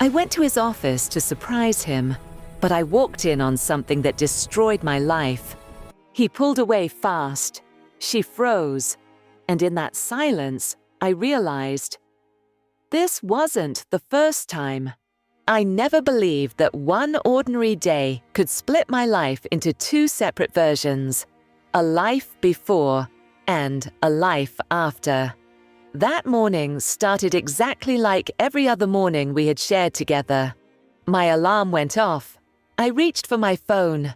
I went to his office to surprise him, but I walked in on something that destroyed my life. He pulled away fast. She froze, and in that silence, I realized this wasn't the first time. I never believed that one ordinary day could split my life into two separate versions, a life before and a life after. That morning started exactly like every other morning we had shared together. My alarm went off. I reached for my phone,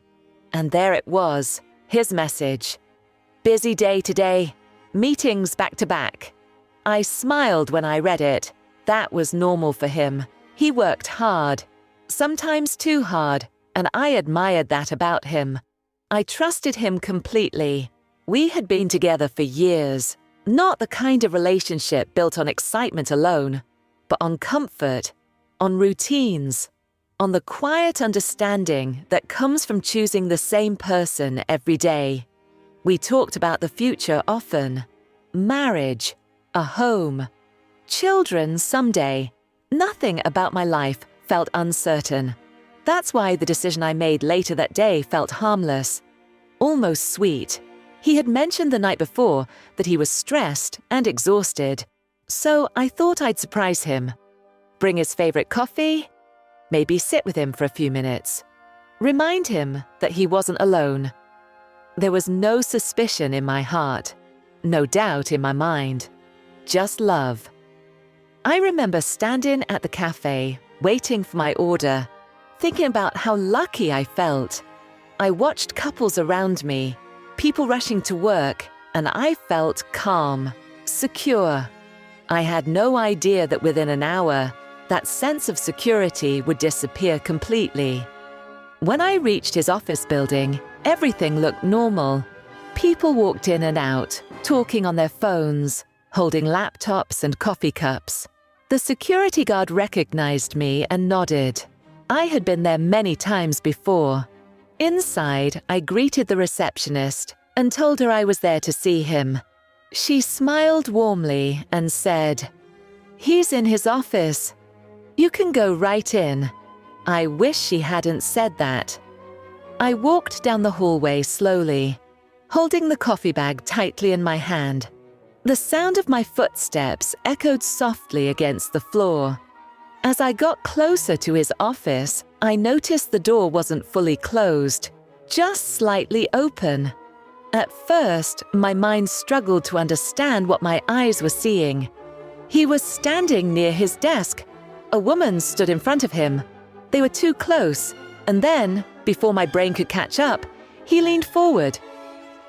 and there it was, his message. Busy day today, meetings back to back. I smiled when I read it. That was normal for him. He worked hard, sometimes too hard, and I admired that about him. I trusted him completely. We had been together for years, not the kind of relationship built on excitement alone, but on comfort, on routines, on the quiet understanding that comes from choosing the same person every day. We talked about the future often. Marriage, a home, children someday. Nothing about my life felt uncertain. That's why the decision I made later that day felt harmless, almost sweet. He had mentioned the night before that he was stressed and exhausted, so I thought I'd surprise him. Bring his favorite coffee, maybe sit with him for a few minutes. Remind him that he wasn't alone. There was no suspicion in my heart, no doubt in my mind, just love. I remember standing at the cafe, waiting for my order, thinking about how lucky I felt. I watched couples around me, people rushing to work, and I felt calm, secure. I had no idea that within an hour, that sense of security would disappear completely. When I reached his office building, everything looked normal. People walked in and out, talking on their phones, holding laptops and coffee cups. The security guard recognized me and nodded. I had been there many times before. Inside, I greeted the receptionist and told her I was there to see him. She smiled warmly and said, "He's in his office. You can go right in." I wish she hadn't said that. I walked down the hallway slowly, holding the coffee bag tightly in my hand. The sound of my footsteps echoed softly against the floor. As I got closer to his office, I noticed the door wasn't fully closed, just slightly open. At first, my mind struggled to understand what my eyes were seeing. He was standing near his desk. A woman stood in front of him. They were too close, and then, before my brain could catch up, he leaned forward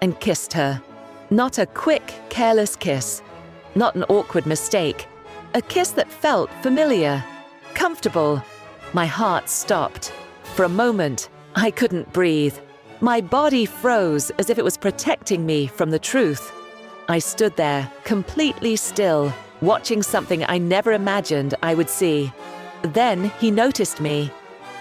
and kissed her. Not a quick, careless kiss. Not an awkward mistake. A kiss that felt familiar, comfortable. My heart stopped. For a moment, I couldn't breathe. My body froze as if it was protecting me from the truth. I stood there, completely still, watching something I never imagined I would see. Then he noticed me.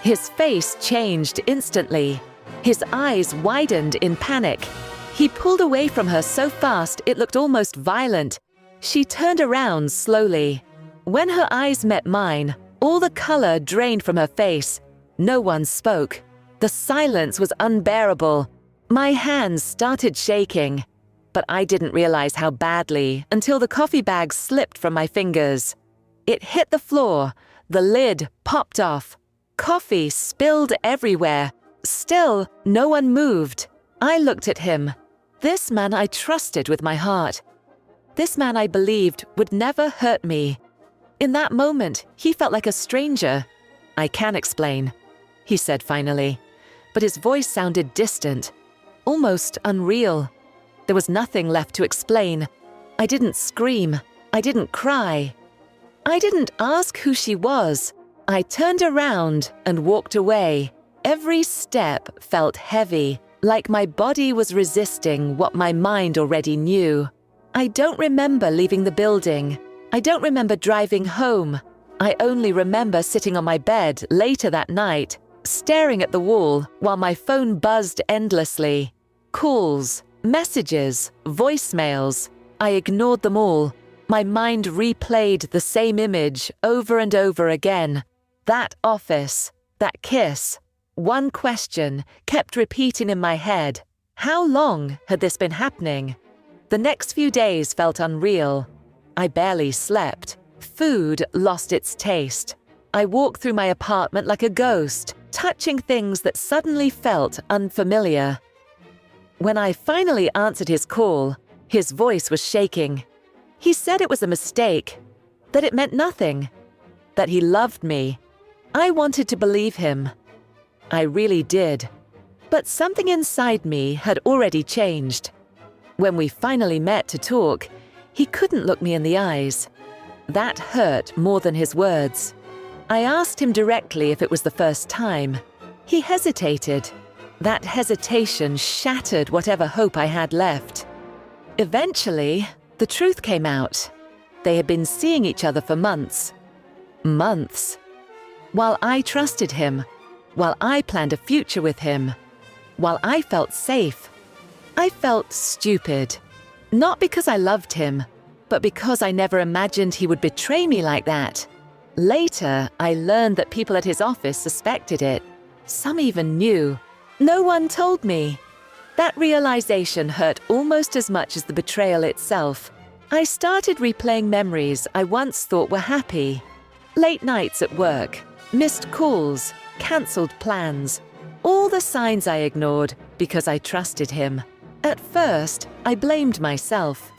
His face changed instantly. His eyes widened in panic. He pulled away from her so fast it looked almost violent. She turned around slowly. When her eyes met mine, all the color drained from her face. No one spoke. The silence was unbearable. My hands started shaking, but I didn't realize how badly until the coffee bag slipped from my fingers. It hit the floor. The lid popped off. Coffee spilled everywhere. Still, no one moved. I looked at him. This man I trusted with my heart. This man I believed would never hurt me. In that moment, he felt like a stranger. "I can explain," he said finally, but his voice sounded distant, almost unreal. There was nothing left to explain. I didn't scream. I didn't cry. I didn't ask who she was. I turned around and walked away. Every step felt heavy, like my body was resisting what my mind already knew. I don't remember leaving the building. I don't remember driving home. I only remember sitting on my bed later that night, staring at the wall while my phone buzzed endlessly. Calls, messages, voicemails. I ignored them all. My mind replayed the same image over and over again. That office, that kiss, one question kept repeating in my head. How long had this been happening? The next few days felt unreal. I barely slept. Food lost its taste. I walked through my apartment like a ghost, touching things that suddenly felt unfamiliar. When I finally answered his call, his voice was shaking. He said it was a mistake, that it meant nothing, that he loved me. I wanted to believe him. I really did. But something inside me had already changed. When we finally met to talk, he couldn't look me in the eyes. That hurt more than his words. I asked him directly if it was the first time. He hesitated. That hesitation shattered whatever hope I had left. Eventually, the truth came out. They had been seeing each other for months. Months. While I trusted him, while I planned a future with him, while I felt safe, I felt stupid. Not because I loved him, but because I never imagined he would betray me like that. Later, I learned that people at his office suspected it. Some even knew. No one told me. That realization hurt almost as much as the betrayal itself. I started replaying memories I once thought were happy. Late nights at work, missed calls, cancelled plans. All the signs I ignored because I trusted him. At first, I blamed myself.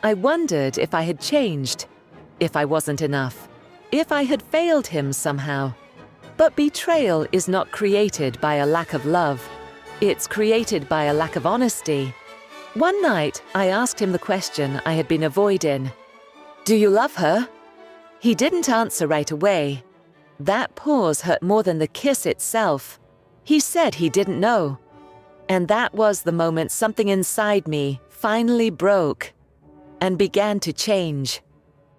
I wondered if I had changed, if I wasn't enough, if I had failed him somehow. But betrayal is not created by a lack of love. It's created by a lack of honesty. One night, I asked him the question I had been avoiding. "Do you love her?" He didn't answer right away. That pause hurt more than the kiss itself. He said he didn't know. And that was the moment something inside me finally broke and began to change.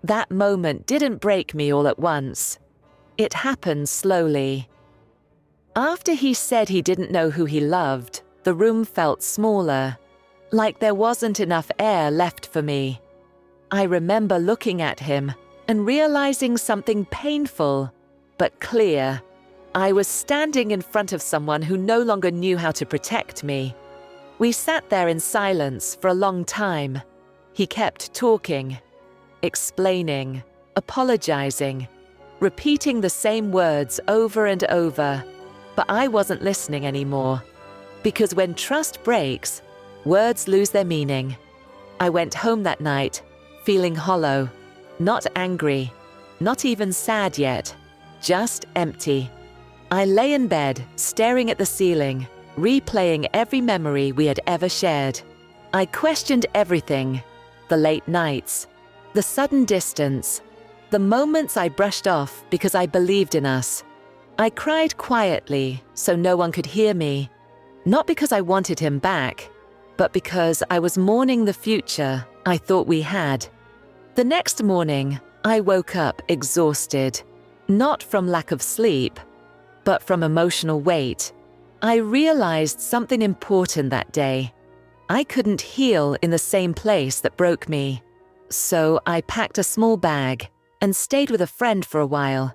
That moment didn't break me all at once. It happened slowly. After he said he didn't know who he loved, the room felt smaller, like there wasn't enough air left for me. I remember looking at him and realizing something painful, but clear. I was standing in front of someone who no longer knew how to protect me. We sat there in silence for a long time. He kept talking, explaining, apologizing, repeating the same words over and over. But I wasn't listening anymore. Because when trust breaks, words lose their meaning. I went home that night, feeling hollow, not angry, not even sad yet, just empty. I lay in bed, staring at the ceiling, replaying every memory we had ever shared. I questioned everything, the late nights, the sudden distance, the moments I brushed off because I believed in us. I cried quietly so no one could hear me, not because I wanted him back, but because I was mourning the future I thought we had. The next morning, I woke up exhausted, not from lack of sleep, but from emotional weight. I realized something important that day. I couldn't heal in the same place that broke me. So I packed a small bag and stayed with a friend for a while.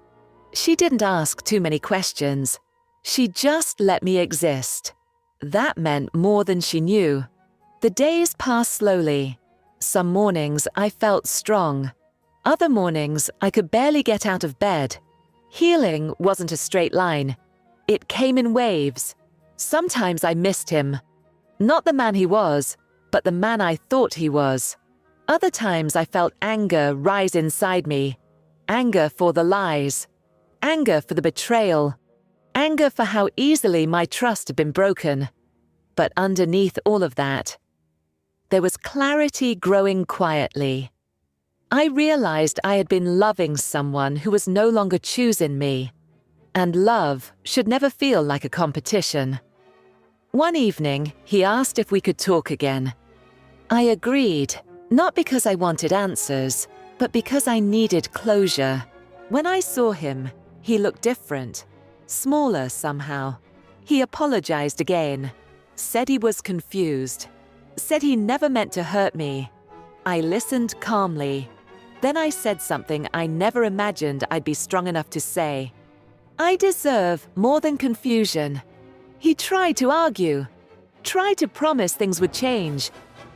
She didn't ask too many questions. She just let me exist. That meant more than she knew. The days passed slowly. Some mornings I felt strong. Other mornings I could barely get out of bed. Healing wasn't a straight line. It came in waves. Sometimes I missed him. Not the man he was, but the man I thought he was. Other times I felt anger rise inside me. Anger for the lies. Anger for the betrayal. Anger for how easily my trust had been broken. But underneath all of that, there was clarity growing quietly. I realized I had been loving someone who was no longer choosing me. And love should never feel like a competition. One evening, he asked if we could talk again. I agreed, not because I wanted answers, but because I needed closure. When I saw him, he looked different, smaller somehow. He apologized again, said he was confused, said he never meant to hurt me. I listened calmly. Then I said something I never imagined I'd be strong enough to say. I deserve more than confusion. He tried to argue, tried to promise things would change,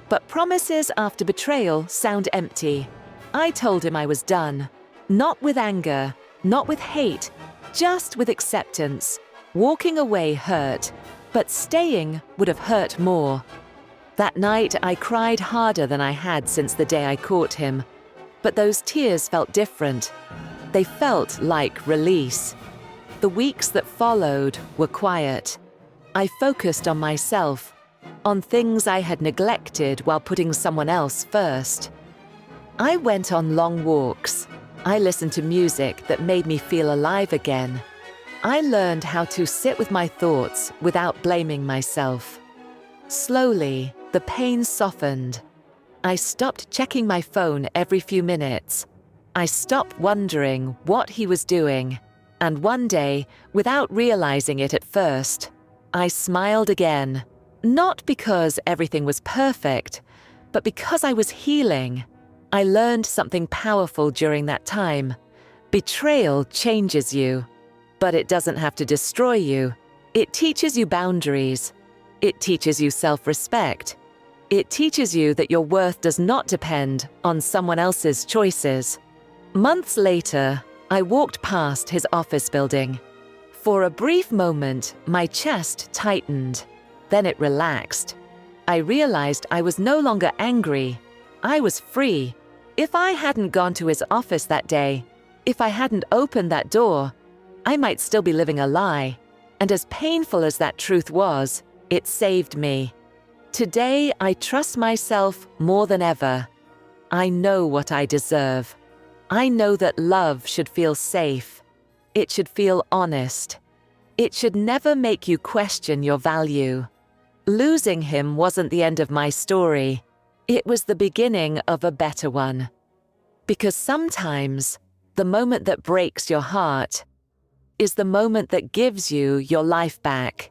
but promises after betrayal sound empty. I told him I was done. Not with anger, not with hate, just with acceptance. Walking away hurt, but staying would have hurt more. That night, I cried harder than I had since the day I caught him. But those tears felt different. They felt like release. The weeks that followed were quiet. I focused on myself, on things I had neglected while putting someone else first. I went on long walks. I listened to music that made me feel alive again. I learned how to sit with my thoughts without blaming myself. Slowly, the pain softened. I stopped checking my phone every few minutes. I stopped wondering what he was doing. And one day, without realizing it at first, I smiled again. Not because everything was perfect, but because I was healing. I learned something powerful during that time. Betrayal changes you, but it doesn't have to destroy you. It teaches you boundaries. It teaches you self-respect. It teaches you that your worth does not depend on someone else's choices. Months later, I walked past his office building. For a brief moment, my chest tightened. Then it relaxed. I realized I was no longer angry. I was free. If I hadn't gone to his office that day, if I hadn't opened that door, I might still be living a lie. And as painful as that truth was, it saved me. Today, I trust myself more than ever. I know what I deserve. I know that love should feel safe. It should feel honest. It should never make you question your value. Losing him wasn't the end of my story. It was the beginning of a better one. Because sometimes, the moment that breaks your heart is the moment that gives you your life back.